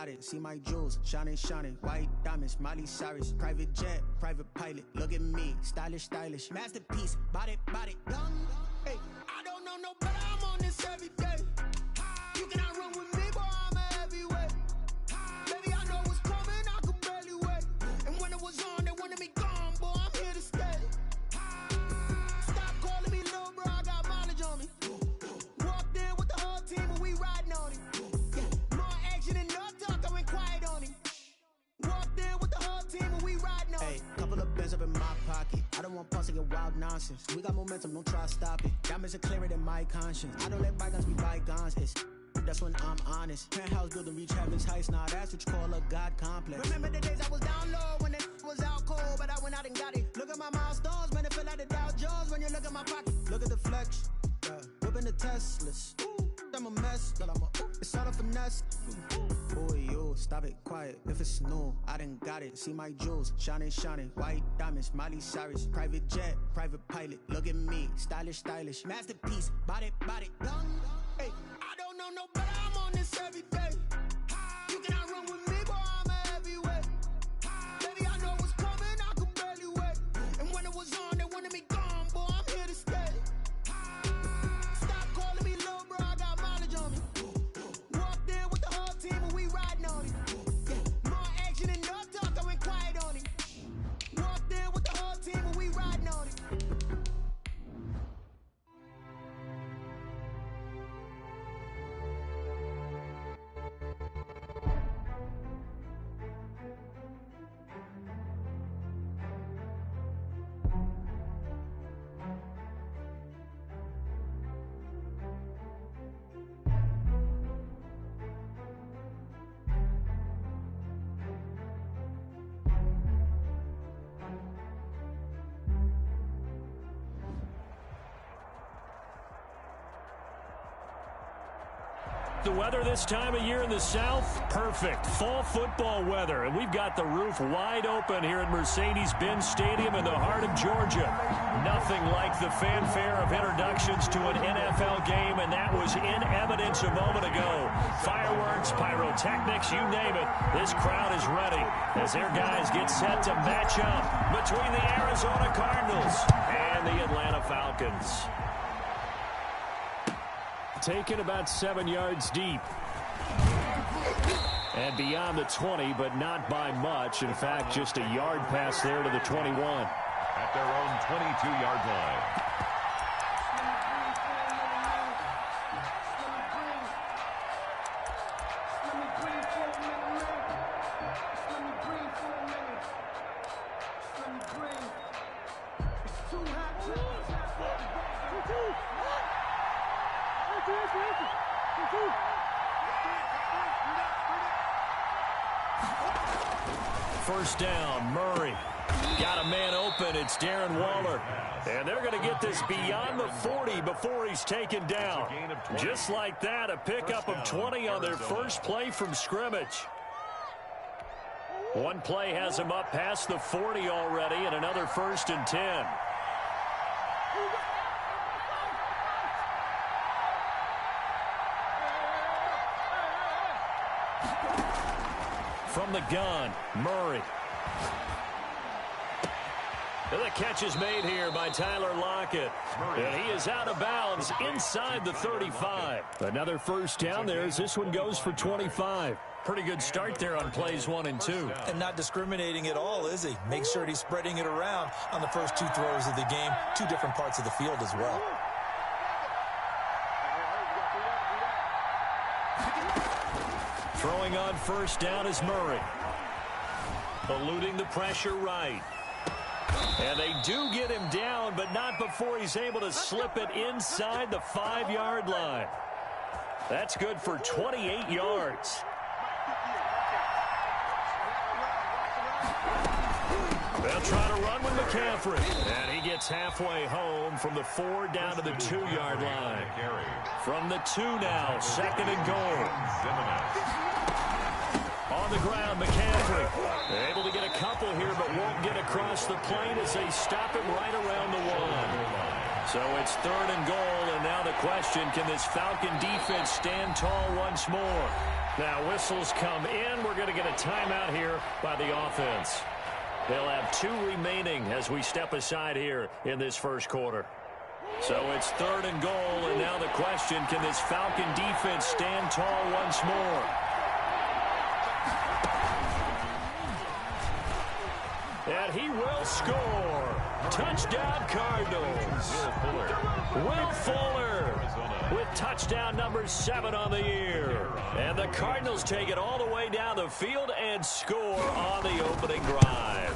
it. See my jewels, shining, shining. White diamonds, Miley Cyrus. Private jet, private pilot. Look at me, stylish, stylish. Masterpiece, body, body. Young, hey, I don't know no better. I'm on this every day. You cannot run with me, boy. I'm a heavyweight. Baby, I know what's coming. I could barely wait. And when it was on, they wanted me gone, boy. I'm here to stay. Stop calling me little bro. I got mileage on me. Walked in with the whole team and we riding on it. Yeah, more action and no talk. I went quiet on him. Walked in with the whole team and we riding on it. Couple of bands up in my pocket. I don't want pause to get wild nonsense. We got momentum, don't try to stop it. Diamonds are clearer than my conscience. I don't let bygones be bygones. That's when I'm honest. Penthouse building, reach heaven's heights. Nah, that's what you call a God complex. Remember the days I was down low when it was out cold, but I went out and got it. Look at my milestones, man, it feel like the Dow Jones when you look at my pocket. Look at the flex, whipping the Teslas. I'm a mess, but it's all a finesse. Boy, you stop it, quiet. If it's new, I done got it. See my jewels, shining, shining. White diamonds, Miley Cyrus. Private jet, private pilot. Look at me, stylish, stylish. Masterpiece, body, body. Young, hey, I don't know no better. I'm on this every day. You cannot run with me, boy. I'm a heavyweight. Baby, I know what's coming. I could barely wait. And when it was on, they wanted me gone, boy. I'm here to stay. Stop calling me little bro. I got mileage on me. Walked in with the whole team and we riding on it. Yeah, more action and no talk. I went quiet on it. Walked in with the whole team and we riding on it. The weather this time of year in the South, perfect. Fall football weather, and we've got the roof wide open here at Mercedes-Benz Stadium in the heart of Georgia. Nothing like the fanfare of introductions to an NFL game, and that was in evidence a moment ago. Fireworks, pyrotechnics, you name it. This crowd is ready as their guys get set to match up between the Arizona Cardinals and the Atlanta Falcons. Taken about 7 yards deep. And beyond the 20, but not by much. In fact, just a yard pass there to the 21. At their own 22-yard line. First down, Murray. Got a man open. It's Darren Waller. And they're going to get this beyond the 40 before he's taken down. Just like that, a pickup of 20 on their first play from scrimmage. One play has him up past the 40 already, and another 1st and 10. From the gun, Murray. And the catch is made here by Tyler Lockett. And he is out of bounds inside the 35. Another first down there as this one goes for 25. Pretty good start there on plays 1 and 2. And not discriminating at all, is he? Make sure he's spreading it around on the first 2 throws of the game. 2 different parts of the field as well. Throwing on first down is Murray. Eluding the pressure right. And they do get him down, but not before he's able to slip it inside the 5-yard line. That's good for 28 yards. They'll try to run with McCaffrey. And he gets halfway home from the 4 down to the 2-yard line. From the 2 now, 2nd and goal. On the ground, McCaffrey. Able to get a couple here, but won't get across the plane as they stop him right around the 1. So it's 3rd and goal, and now the question, can this Falcon defense stand tall once more? Now whistles come in. We're going to get a timeout here by the offense. They'll have 2 remaining as we step aside here in this first quarter. So it's 3rd and goal, and now the question, can this Falcon defense stand tall once more? And he will score. Touchdown, Cardinals. Will Fuller with touchdown number 7 on the year. And the Cardinals take it all the way down the field and score on the opening drive.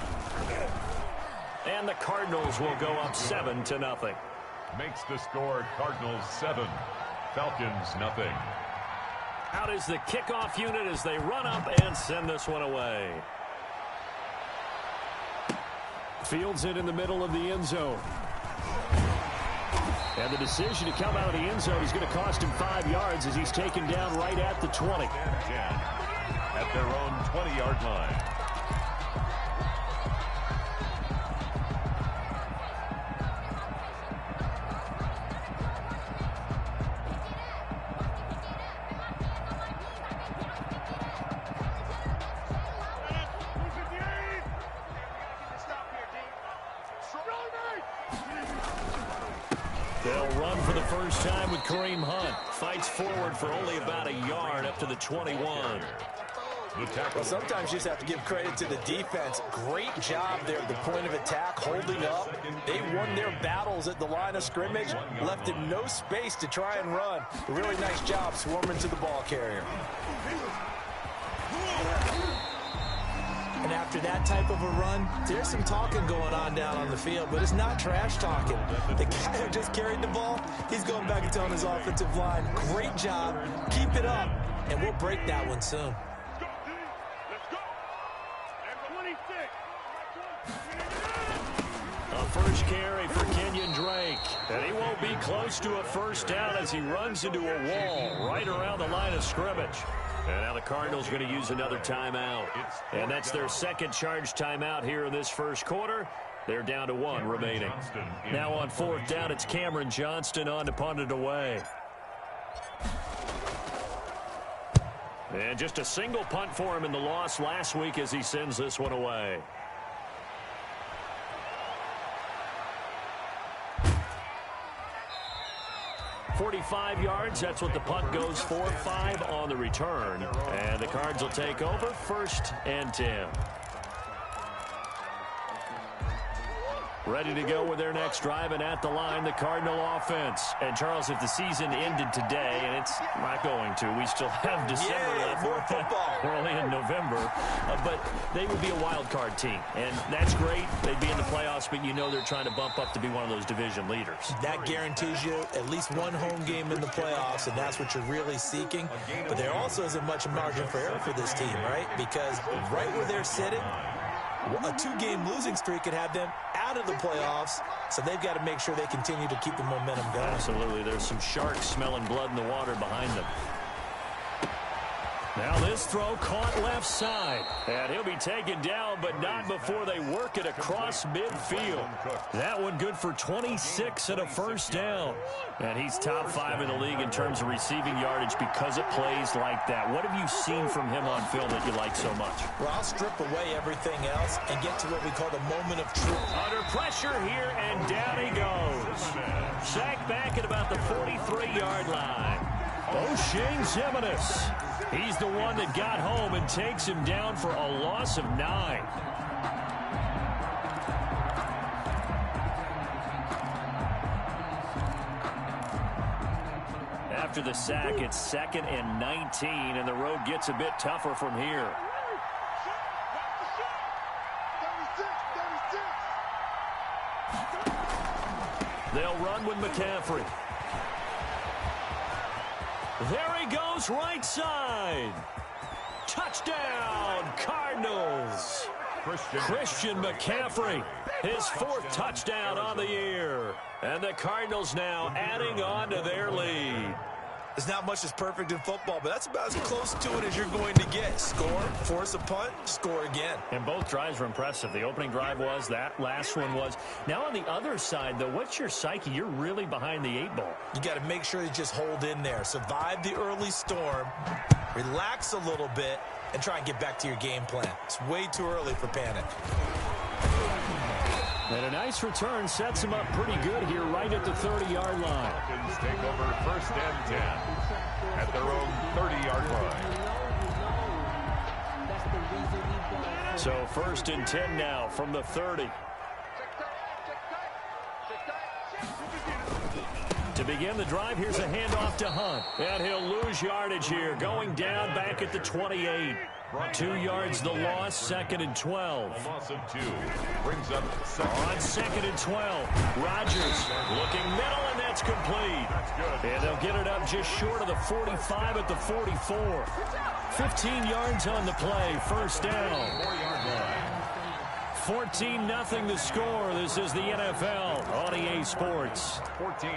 And the Cardinals will go up 7-0. Makes the score Cardinals 7, Falcons nothing. Out is the kickoff unit as they run up and send this one away. Fields it in the middle of the end zone. And the decision to come out of the end zone is going to cost him 5 yards as he's taken down right at the 20. At their own 20-yard line. They'll run for the first time with Kareem Hunt. Fights forward for only about a yard up to the 21. Well, sometimes you just have to give credit to the defense. Great job there at the point of attack, holding up. They won their battles at the line of scrimmage, left him no space to try and run. A really nice job swarming to the ball carrier. And after that type of a run, there's some talking going on down on the field, but it's not trash talking. The guy who just carried the ball, he's going back and telling his offensive line, great job, keep it up, and we'll break that one soon. A first carry for Kenyon Drake. And he won't be close to a first down as he runs into a wall right around the line of scrimmage. And now the Cardinals are going to use another timeout. And that's their second charge timeout here in this first quarter. They're down to 1 remaining. Now on 4th down, it's Cameron Johnston on to punt it away. And just a single punt for him in the loss last week as he sends this one away. .45 yards, that's what the punt goes for. 5 on the return. And the Cards will take over 1st and 10. Ready to go with their next drive, and at the line, the Cardinal offense. And, Charles, if the season ended today, and it's not going to, we still have December left. More football. We're only in November. But they would be a wild card team, and that's great. They'd be in the playoffs, but you know they're trying to bump up to be one of those division leaders. That guarantees you at least 1 home game in the playoffs, and that's what you're really seeking. But there also isn't much margin for error for this team, right? Because right where they're sitting, a 2-game losing streak could have them out of the playoffs, so they've got to make sure they continue to keep the momentum going. Absolutely. There's some sharks smelling blood in the water behind them. Now this throw caught left side. And he'll be taken down, but not before they work it across midfield. That one good for 26 and a first down. And he's top 5 in the league in terms of receiving yardage because of plays like that. What have you seen from him on film that you like so much? Well, I'll strip away everything else and get to what we call the moment of truth. Under pressure here, and down he goes. Sacked back at about the 43-yard line. O'Shane Ximines. He's the one that got home and takes him down for a loss of 9. After the sack, it's 2nd and 19, and the road gets a bit tougher from here. They'll run with McCaffrey. There he goes, right side. Touchdown, Cardinals. Christian McCaffrey, his 4th touchdown on the year. And the Cardinals now adding on to their lead. There's not much that's perfect in football, but that's about as close to it as you're going to get. Score, force a punt, score again. And both drives were impressive. The opening drive was, that last one was. Now on the other side, though, what's your psyche? You're really behind the 8 ball. You got to make sure you just hold in there. Survive the early storm, relax a little bit, and try and get back to your game plan. It's way too early for panic. And a nice return sets him up pretty good here right at the 30-yard line. Falcons take over 1st and 10 at their own 30-yard line. So 1st and 10 now from the 30. To begin the drive, here's a handoff to Hunt. And he'll lose yardage here, going down back at the 28. 2 yards the loss, 2nd and 12. A loss of 2 brings up on 2nd and 12. Rodgers looking middle, and that's complete. That's good. And they'll get it up just short of the 45 at the 44. 15 yards on the play, 1st down. 4-yard line. 14-0 the score. This is the NFL on EA Sports. 14.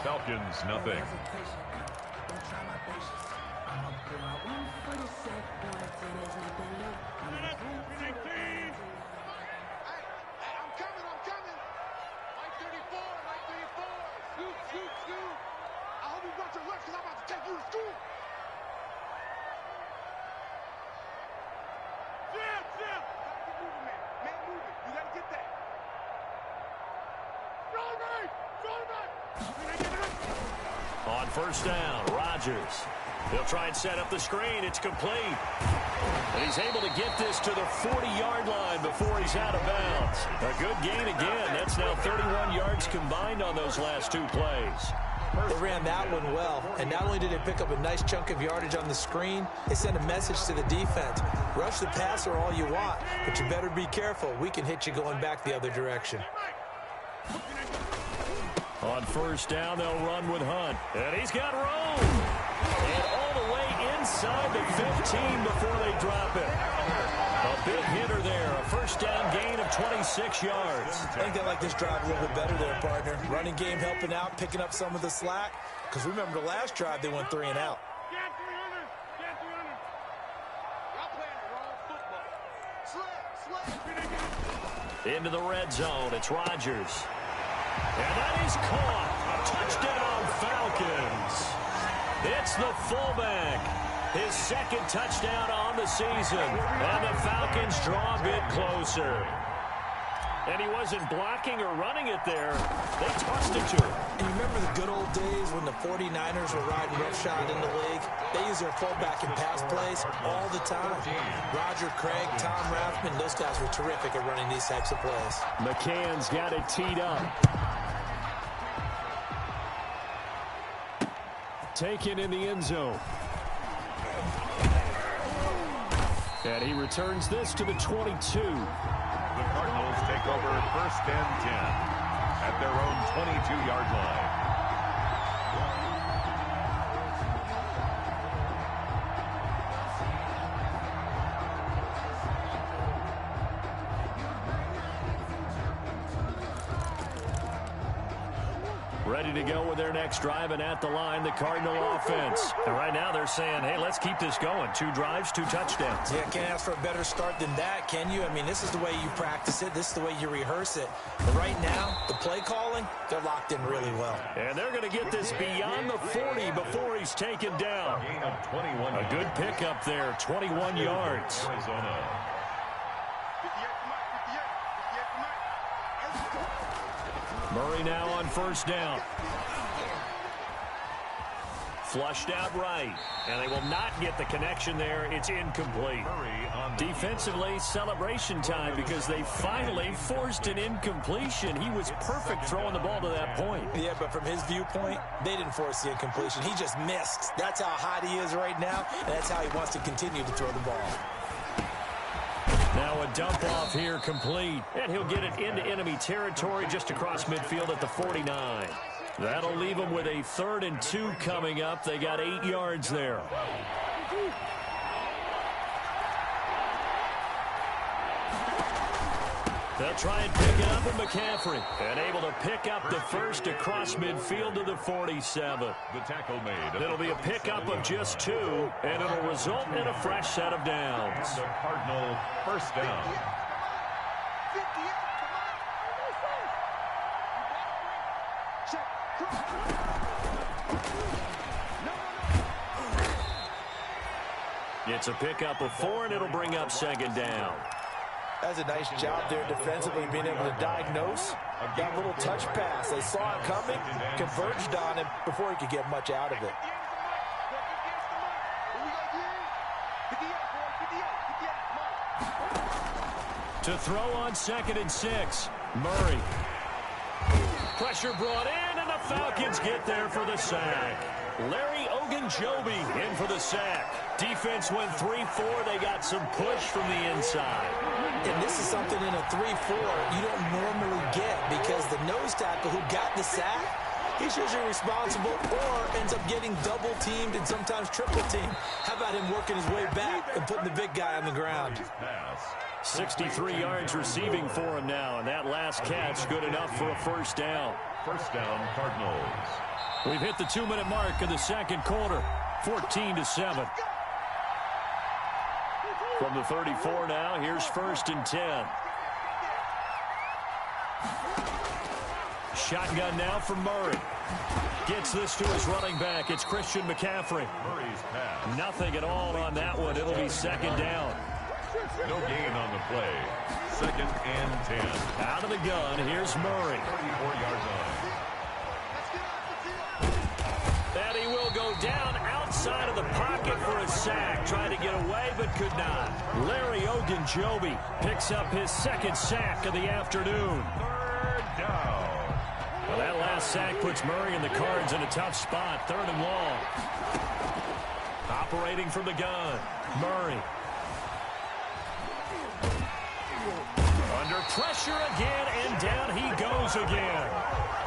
Falcons, nothing. On 1st down, Rodgers. He'll try and set up the screen. It's complete. And he's able to get this to the 40-yard line before he's out of bounds. A good gain again. That's now 31 yards combined on those last 2 plays. They ran that one well, and not only did they pick up a nice chunk of yardage on the screen, they sent a message to the defense. Rush the passer all you want, but you better be careful. We can hit you going back the other direction. On 1st down, they'll run with Hunt. And he's got room. And all the way inside the 15 before they drop it. A big hitter there. A 1st down gain of 26 yards. I think they like this drive a little bit better there, partner. Running game helping out, picking up some of the slack. Because remember the last drive, they went 3 and out. Into the red zone. It's Rodgers. And that is caught. Touchdown, Falcons. It's the fullback. His 2nd touchdown on the season. And the Falcons draw a bit closer. And he wasn't blocking or running it there. They tossed it to him. And you remember the good old days when the 49ers were riding roughshod in the league? They use their fullback in pass plays all the time. Roger Craig, Tom Rathman, those guys were terrific at running these types of plays. McCann's got it teed up. Taken in the end zone. And he returns this to the 22. The Cardinals take over 1st and 10 at their own 22-yard line. Ready to go with their next drive, and at the line, the Cardinal offense. And right now they're saying, hey, let's keep this going. 2 drives, 2 touchdowns. Yeah, can't ask for a better start than that, can you? I mean, this is the way you practice it. This is the way you rehearse it. But right now, the play calling, they're locked in really well. And they're going to get this beyond the 40 before he's taken down. Gain of 21. A good pickup there, 21 yards. Arizona. Murray now on 1st down. Flushed out right. And they will not get the connection there. It's incomplete. Defensively, celebration time because they finally forced an incompletion. He was perfect throwing the ball to that point. Yeah, but from his viewpoint, they didn't force the incompletion. He just missed. That's how hot he is right now, and that's how he wants to continue to throw the ball. Now a dump off here complete. And he'll get it into enemy territory just across midfield at the 49. That'll leave them with a 3rd and 2 coming up. They got 8 yards there. They'll try and pick it up with McCaffrey. And able to pick up the first across midfield to the 47. The tackle made. It'll be a pickup of just 2, and it'll result in a fresh set of downs. The Cardinal first down. It's a pickup of 4, and it'll bring up second down. That's a nice job there defensively, being able to diagnose that little touch pass. They saw it coming, converged on him before he could get much out of it. To throw on 2nd and 6, Murray. Pressure brought in, and the Falcons get there for the sack. Larry Ogunjobi in for the sack. Defense went 3-4. They got some push from the inside. And this is something in a 3-4 you don't normally get, because the nose tackle who got the sack, he's usually responsible or ends up getting double-teamed and sometimes triple-teamed. How about him working his way back and putting the big guy on the ground? 63 yards receiving for him now, and that last catch good enough for a first down. First down, Cardinals. We've hit the 2-minute mark in the second quarter, 14-7. From the 34 now, here's 1st and 10. Shotgun now for Murray. Gets this to his running back. It's Christian McCaffrey. Murray's pass. Nothing at all on that one. It'll be second down. No gain on the play. 2nd and 10. Out of the gun, here's Murray. 34-yard line. And he will go down outside of the pocket for a sack. Tried to get away, but could not. Larry Ogunjobi picks up his 2nd sack of the afternoon. 3rd down. Well, that last sack puts Murray and the Cards in a tough spot. 3rd and long. Operating from the gun, Murray. Under pressure again, and down he goes again.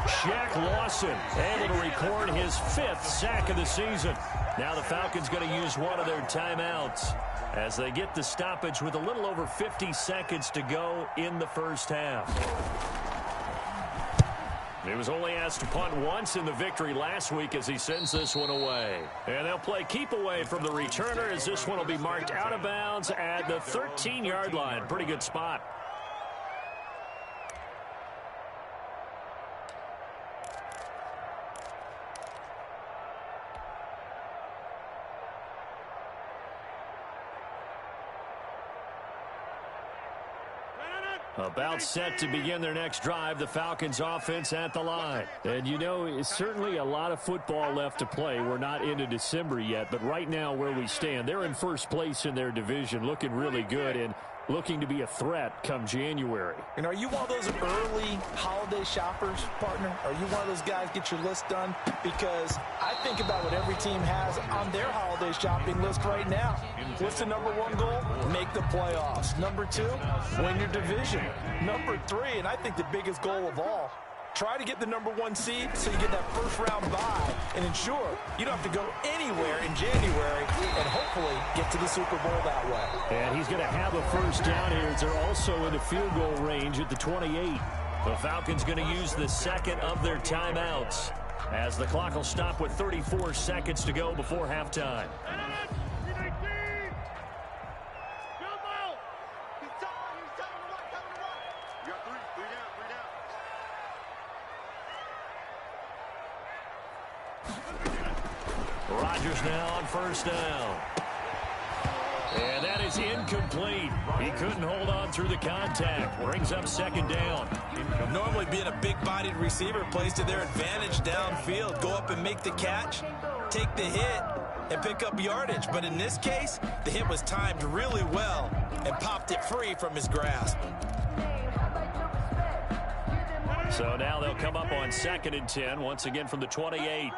Shaq Lawson able to record his 5th sack of the season. Now the Falcons going to use one of their timeouts as they get the stoppage with a little over 50 seconds to go in the first half. He was only asked to punt once in the victory last week as he sends this one away. And they'll play keep away from the returner as this one will be marked out of bounds at the 13-yard line. Pretty good spot. About set to begin their next drive, the Falcons offense at the line. And you know, it's certainly a lot of football left to play. We're not into December yet, but right now where we stand, they're in first place in their division, looking really good and looking to be a threat come January. And are you one of those early holiday shoppers, partner? Are you one of those guys get your list done? Because I think about what every team has on their holiday shopping list right now. What's the #1 goal? Make the playoffs. #2, win your division. #3, and I think the biggest goal of all, try to get the #1 seed so you get that first-round bye and ensure you don't have to go anywhere in January and hopefully get to the Super Bowl that way. And he's going to have a first down here as they're also in the field goal range at the 28. The Falcons going to use the 2nd of their timeouts as the clock will stop with 34 seconds to go before halftime. Rodgers now on first down. And that is incomplete. He couldn't hold on through the contact. Brings up second down. Normally being a big-bodied receiver plays to their advantage downfield. Go up and make the catch, take the hit, and pick up yardage. But in this case, the hit was timed really well and popped it free from his grasp. So now they'll come up on 2nd and 10, once again from the 28.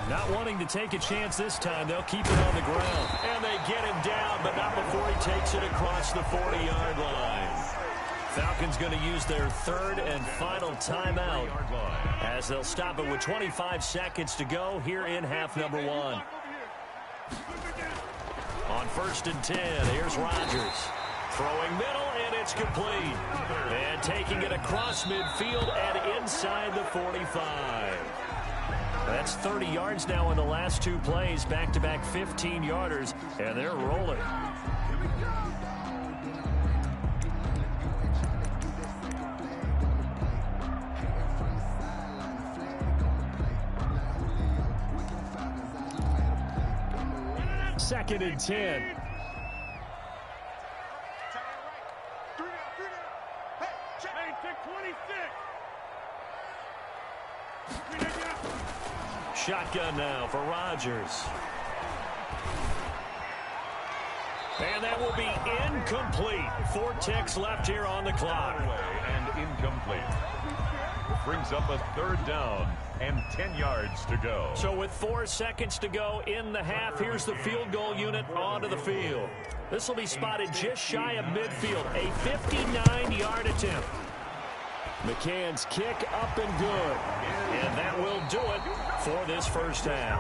Not wanting to take a chance this time, they'll keep it on the ground. And they get him down, but not before he takes it across the 40-yard line. Falcons going to use their 3rd and final timeout as they'll stop it with 25 seconds to go here in half #1. On 1st and 10, here's Rodgers. Throwing middle, and it's complete. And taking it across midfield and inside the 45. That's 30 yards now in the last two plays, back-to-back 15-yarders, and they're rolling. Second and 10. Shotgun now for Rodgers. And that will be incomplete. 4 ticks left here on the clock. And incomplete. Brings up a third down and 10 yards to go. So with 4 seconds to go in the half, here's the field goal unit onto the field. This will be spotted just shy of midfield. A 59-yard attempt. McCann's kick up and good. And that will do it for this first half.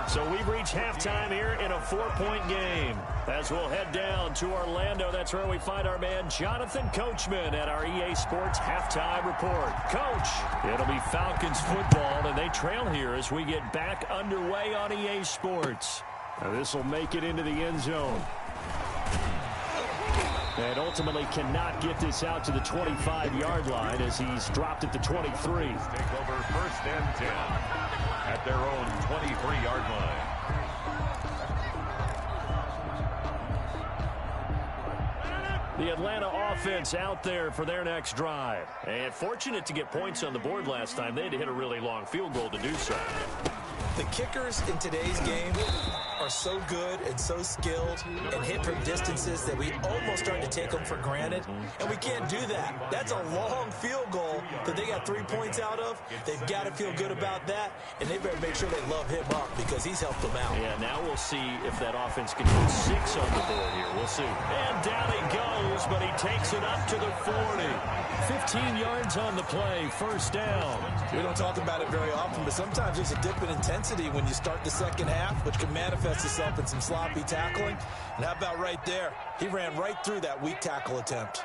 So we've reached halftime here in a 4-point game. As we'll head down to Orlando, that's where we find our man Jonathan Coachman at our EA Sports Halftime Report. Coach, it'll be Falcons football, and they trail here as we get back underway on EA Sports. Now this will make it into the end zone. And ultimately cannot get this out to the 25-yard line as he's dropped at the 23. Take over first and 10 at their own 23-yard line. The Atlanta offense out there for their next drive. And fortunate to get points on the board last time. They had to hit a really long field goal to do so. The kickers in today's game are so good and so skilled and hit from distances that we almost start to take them for granted. And we can't do that. That's a long field goal that they got 3 points out of. They've got to feel good about that, and they better make sure they love him up because he's helped them out. Yeah, now we'll see if that offense can put 6 on the board here. We'll see. And down he goes, but he takes it up to the 40. 15 yards on the play, first down. We don't talk about it very often, but sometimes there's a dip in intensity when you start the second half, which can manifest itself in some sloppy tackling. And how about right there? He ran right through that weak tackle attempt.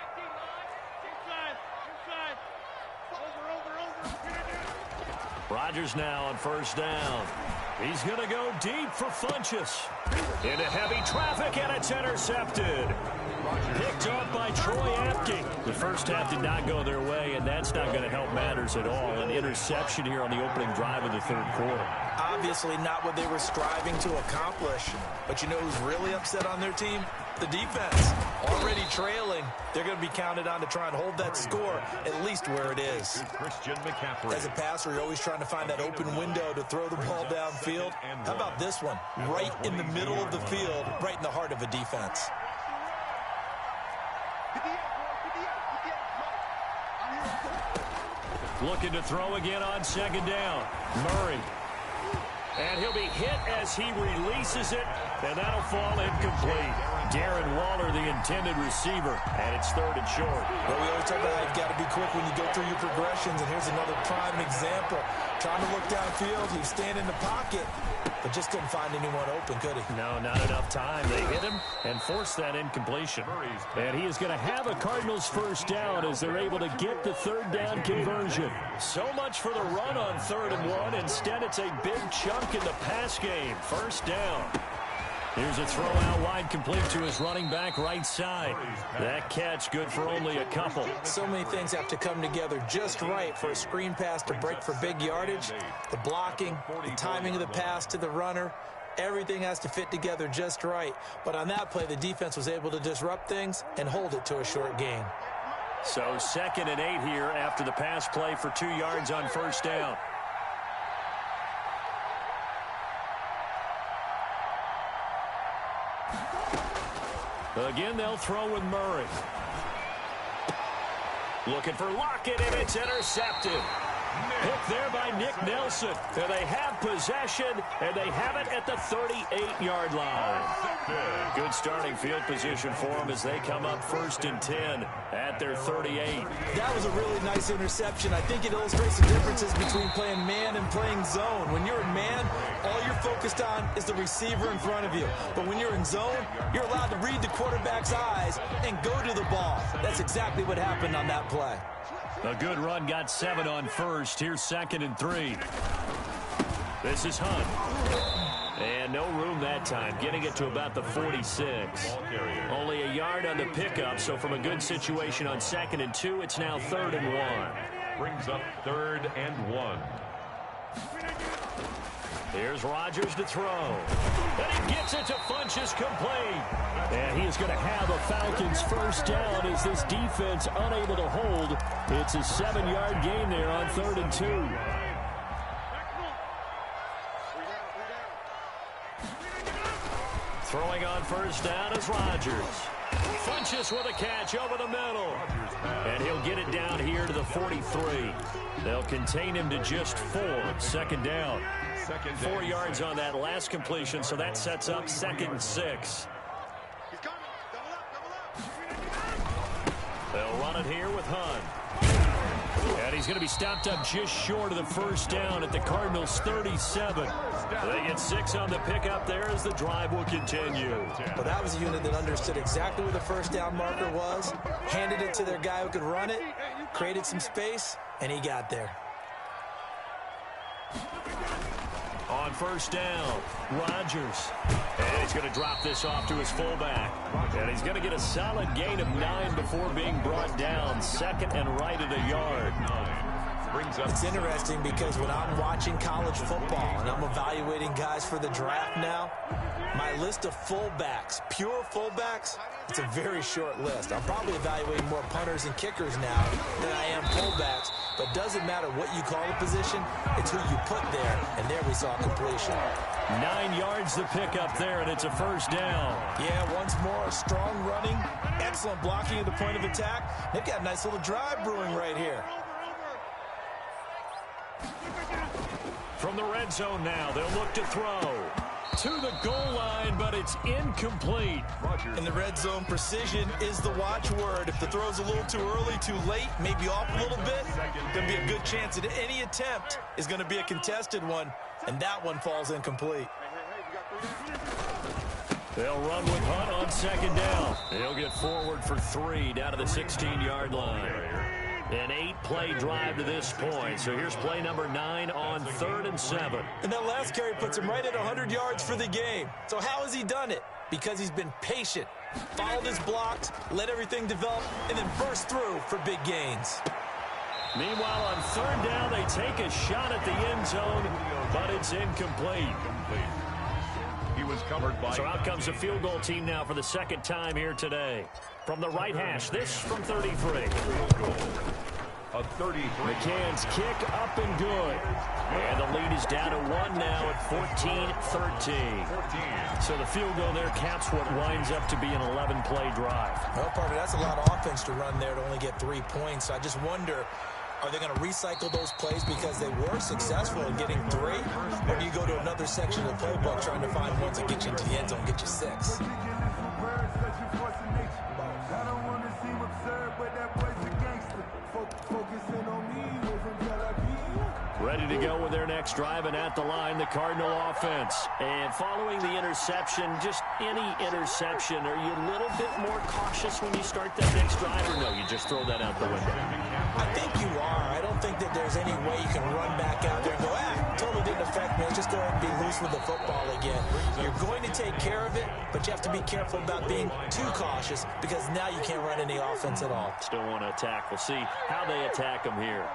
Rodgers now on first down. He's going to go deep for Funchess. Into heavy traffic, and it's intercepted. Picked off by Troy Apke. The first half did not go their way, and that's not going to help matters at all. An interception here on the opening drive of the third quarter. Obviously not what they were striving to accomplish. But you know who's really upset on their team? The defense. Already trailing. They're going to be counted on to try and hold that score at least where it is. Christian McCaffrey. As a passer, you're always trying to find that open window to throw the ball downfield. How about this one? Right in the middle of the field, right in the heart of a defense. Looking to throw again on second down. Murray. And he'll be hit as he releases it, and that'll fall incomplete. Darren Waller, the intended receiver, and it's third and short. Well, we always talk about how you've got to be quick when you go through your progressions, and here's another prime example. Trying to look downfield, he was standing in the pocket, but just couldn't find anyone open, could he? No, not enough time. They hit him and forced that incompletion. And he is going to have a Cardinals first down as they're able to get the third down conversion. So much for the run on 3rd and 1. Instead, it's a big chunk in the pass game. First down. Here's a throw out wide, complete to his running back right side. That catch good for only a couple. So many things have to come together just right for a screen pass to break for big yardage. The blocking, the timing of the pass to the runner, everything has to fit together just right. But on that play, the defense was able to disrupt things and hold it to a short gain. So 2nd and 8 here after the pass play for 2 yards on first down. Again, they'll throw with Murray. Looking for Lockett, and it's intercepted. Picked there by Nick Nelson. And they have possession, and they have it at the 38-yard line. Good starting field position for them as they come up 1st and 10 at their 38. That was a really nice interception. I think it illustrates the differences between playing man and playing zone. When you're in man, all you're focused on is the receiver in front of you. But when you're in zone, you're allowed to read the quarterback's eyes and go to the ball. That's exactly what happened on that play. A good run got 7 on 1st. Here's 2nd and 3. This is Hunt. And no room that time, getting it to about the 46. Only a yard on the pickup, so from a good situation on 2nd and 2, it's now 3rd and 1. Brings up 3rd and 1. Here's Rodgers to throw. And he gets it to Funchess complete. And he is going to have a Falcons first down as this defense unable to hold. It's a 7-yard gain there on 3rd and 2. Throwing on first down is Rodgers. Funchess with a catch over the middle. And he'll get it down here to the 43. They'll contain him to just 4. 2nd down. 4 yards on that last completion, so that sets up 2nd and 6. They'll run it here with Hunt. And he's going to be stopped up just short of the first down at the Cardinals' 37. They get 6 on the pickup there as the drive will continue. Well, that was a unit that understood exactly where the first down marker was, handed it to their guy who could run it, created some space, and he got there. On first down, Rodgers. And he's going to drop this off to his fullback. And he's going to get a solid gain of 9 before being brought down. 2nd and right at a yard. It's interesting because when I'm watching college football and I'm evaluating guys for the draft now, my list of fullbacks, pure fullbacks, it's a very short list. I'm probably evaluating more punters and kickers now than I am fullbacks. But doesn't matter what you call the position, it's who you put there, and there we saw completion. 9 yards to pick up there, and it's a first down. Yeah, once more, strong running, excellent blocking at the point of attack. They've got a nice little drive brewing right here. From the red zone now, they'll look to throw. To the goal line, but it's incomplete. In the red zone, precision is the watchword. If the throw's a little too early, too late, maybe off a little bit, there'll be a good chance that any attempt is going to be a contested one, and that one falls incomplete. They'll run with Hunt on 2nd down. He'll get forward for 3 down to the 16-yard line. An 8-play drive to this point. So here's play number 9 on 3rd and 7. And that last carry puts him right at 100 yards for the game. So how has he done it? Because he's been patient, followed his blocks, let everything develop, and then burst through for big gains. Meanwhile, on 3rd down, they take a shot at the end zone, but it's incomplete. He was covered by... So out comes the field goal team now for the 2nd time here today. From the right hash, this from 33. A 33. McCann's kick up and good. And the lead is down to 1 now at 14-13. So the field goal there caps what winds up to be an 11-play drive. Well, partner, that's a lot of offense to run there to only get 3 points. I just wonder, are they going to recycle those plays because they were successful in getting 3? Or do you go to another section of the playbook trying to find ones that get you into the end zone and get you 6? Ready to go with their next drive, and at the line, the Cardinal offense. And following the interception, just any interception, are you a little bit more cautious when you start that next drive, or no, you just throw that out the window? I think you are. I don't think that there's any way you can run back out there and go, totally didn't affect me. Let's just go ahead and be loose with the football again. You're going to take care of it, but you have to be careful about being too cautious because now you can't run any offense at all. Still want to attack. We'll see how they attack them here.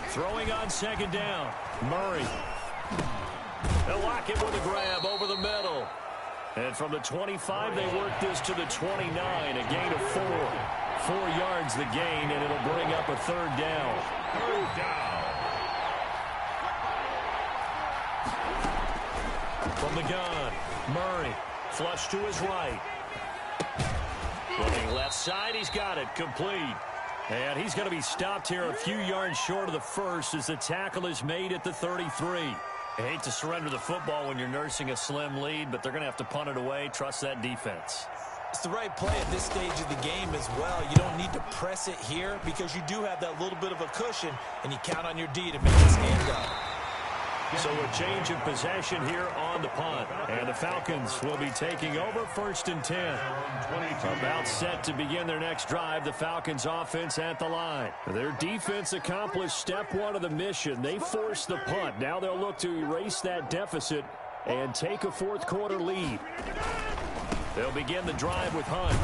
Throwing on 2nd down. Murray. They'll lock it with a grab over the middle. And from the 25, they work this to the 29, a gain of 4. 4 yards the gain, and it'll bring up a 3rd down. 3rd down. From the gun, Murray. Flush to his right. Looking left side, he's got it. Complete. And he's going to be stopped here a few yards short of the first as the tackle is made at the 33. I hate to surrender the football when you're nursing a slim lead, but they're going to have to punt it away. Trust that defense. It's the right play at this stage of the game as well. You don't need to press it here because you do have that little bit of a cushion, and you count on your D to make it stand up. So a change of possession here on the punt. And the Falcons will be taking over 1st and 10. About set to begin their next drive, the Falcons offense at the line. Their defense accomplished step one of the mission. They forced the punt. Now they'll look to erase that deficit and take a fourth quarter lead. They'll begin the drive with Hunt.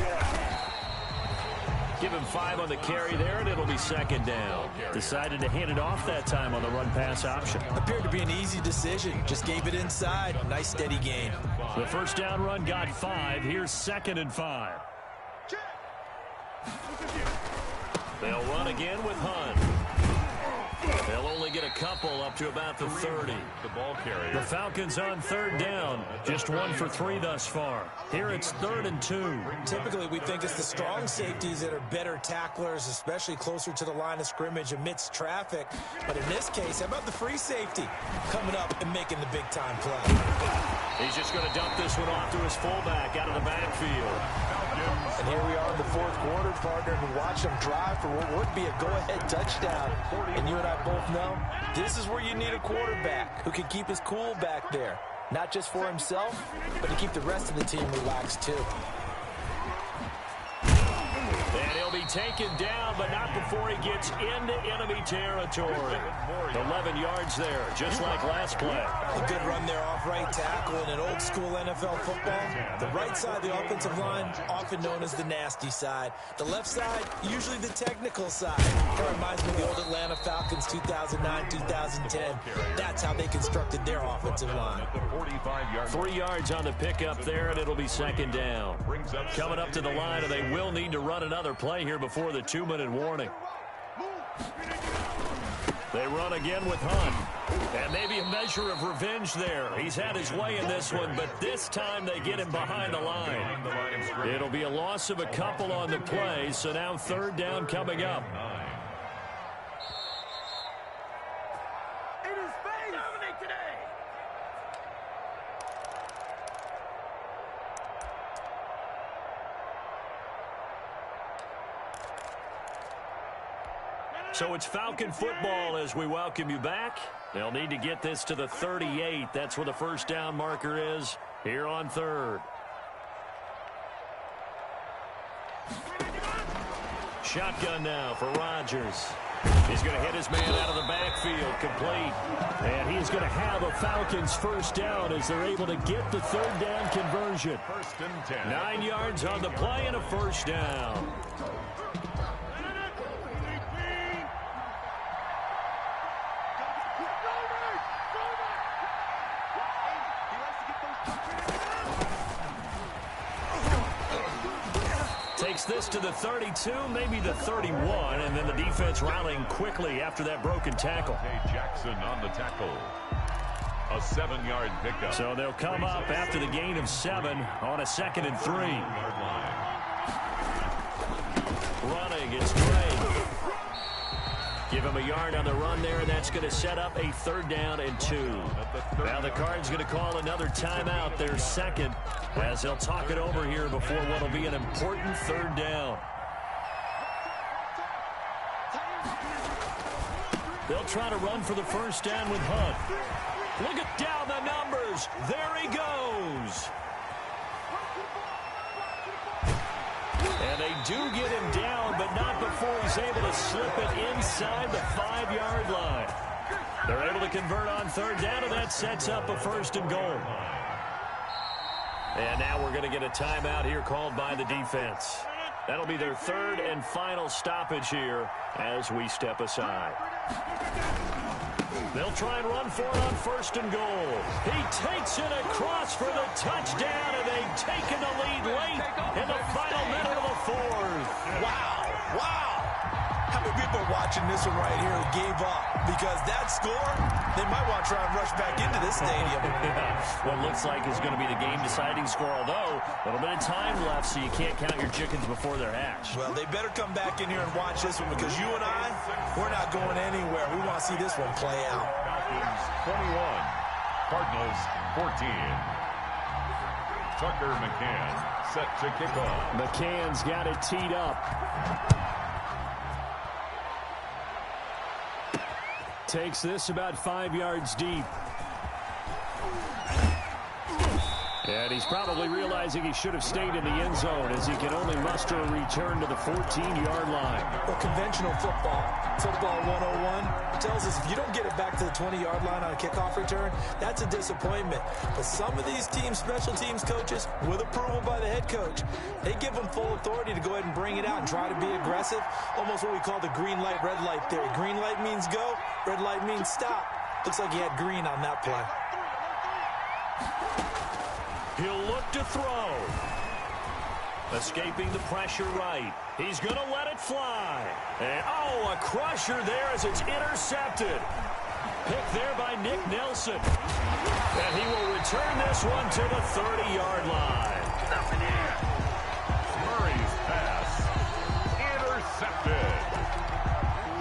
Give him 5 on the carry there, and it'll be 2nd down. Decided to hand it off that time on the run-pass option. Appeared to be an easy decision. Just gave it inside. Nice, steady gain. The first down run got 5. Here's 2nd and 5. They'll run again with Hunt. They'll only get a couple up to about the 30. The ball carrier. The Falcons on 3rd down. Just 1 for 3 thus far. Here it's 3rd and 2. Typically, we think it's the strong safeties that are better tacklers, especially closer to the line of scrimmage amidst traffic. But in this case, how about the free safety coming up and making the big-time play? He's just going to dump this one off to his fullback out of the backfield. And here we are in the fourth quarter, partner, and watch them drive for what would be a go-ahead touchdown. And you and I both know this is where you need a quarterback who can keep his cool back there. Not just for himself, but to keep the rest of the team relaxed, too. And he'll be taken down, but not before he gets into enemy territory. 11 yards there, just like last play. A good run there off right tackle in an old-school NFL football. The right side of the offensive line, often known as the nasty side. The left side, usually the technical side. That reminds me of the old Atlanta Falcons 2009-2010. That's how they constructed their offensive line. 3 yards on the pickup there, and it'll be 2nd down. Coming up to the line, and they will need to run another play here before the 2-minute warning. They run again with Hunt. And maybe a measure of revenge there. He's had his way in this one, but this time they get him behind the line. It'll be a loss of a couple on the play, so now 3rd down coming up. So it's Falcon football as we welcome you back. They'll need to get this to the 38. That's where the first down marker is here on 3rd. Shotgun now for Rodgers. He's going to hit his man out of the backfield, complete. And he's going to have a Falcons first down as they're able to get the 3rd down conversion. 1st and 10. 9 yards on the play and a first down. Takes this to the 32, maybe the 31, and then the defense rallying quickly after that broken tackle. Jackson on the tackle. A 7-yard pickup. So they'll come up after the gain of 7 on a 2nd and 3. Running, it's Gray. Give him a yard on the run there, and that's going to set up a 3rd down and 2. Now the Card's going to call another timeout, their 2nd, as they'll talk it over here before what will be an important 3rd down. They'll try to run for the first down with Hunt. Look at down the numbers. There he goes. And they do get him down, but not before he's able to slip it inside the 5-yard line. They're able to convert on 3rd down, and that sets up a 1st and goal. And now we're going to get a timeout here called by the defense. That'll be their 3rd and final stoppage here as we step aside. They'll try and run for it on 1st and goal. He takes it across for the touchdown, and they've taken the lead late in the final minute of the 4th. Wow. How many people are watching this one right here who gave up? Because that score, they might want to try and rush back into this stadium. Yeah, what looks like is going to be the game-deciding score, although a little bit of time left, so you can't count your chickens before they're hatched. Well, they better come back in here and watch this one, because you and I, we're not going anywhere. We want to see this one play out. Falcons 21, Cardinals 14. Tucker McCann set to kick off. McCann's got it teed up. Takes this about 5 yards deep. And he's probably realizing he should have stayed in the end zone, as he can only muster a return to the 14-yard line. Well, conventional football 101, tells us if you don't get it back to the 20-yard line on a kickoff return, that's a disappointment. But some of these teams, special teams coaches, with approval by the head coach, they give them full authority to go ahead and bring it out and try to be aggressive. Almost what we call the green light, red light theory. Green light means go, red light means stop. Looks like he had green on that play. He'll look to throw. Escaping the pressure right. He's going to let it fly. And, oh, a crusher there as it's intercepted. Picked there by Nick Nelson. And he will return this one to the 30-yard line. Murray's pass intercepted.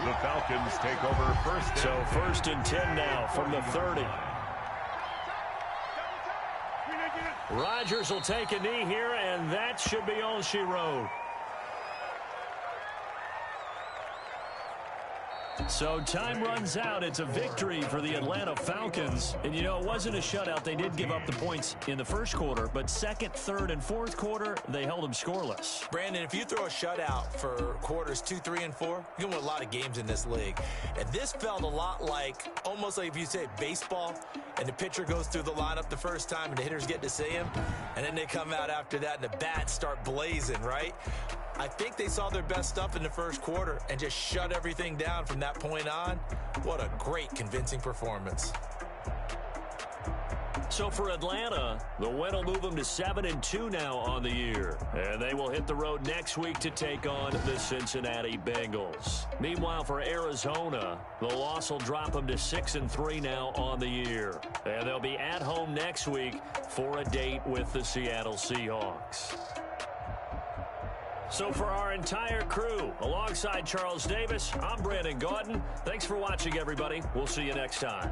The Falcons take over first. So first and 10 now from the 30. Rodgers will take a knee here, and that should be all she wrote. So time runs out. It's a victory for the Atlanta Falcons. And, you know, it wasn't a shutout. They did give up the points in the first quarter, but second, third, and fourth quarter, they held them scoreless. Brandon, if you throw a shutout for quarters 2, 3, and 4, you can win a lot of games in this league. And this felt a lot like, almost like if you say baseball, and the pitcher goes through the lineup the first time, and the hitters get to see him, and then they come out after that, and the bats start blazing, right? I think they saw their best stuff in the first quarter and just shut everything down from that point on. What a great, convincing performance. So for Atlanta, the win will move them to 7-2 now on the year. And they will hit the road next week to take on the Cincinnati Bengals. Meanwhile, for Arizona, the loss will drop them to 6-3 now on the year. And they'll be at home next week for a date with the Seattle Seahawks. So for our entire crew, alongside Charles Davis, I'm Brandon Gaudin. Thanks for watching, everybody. We'll see you next time.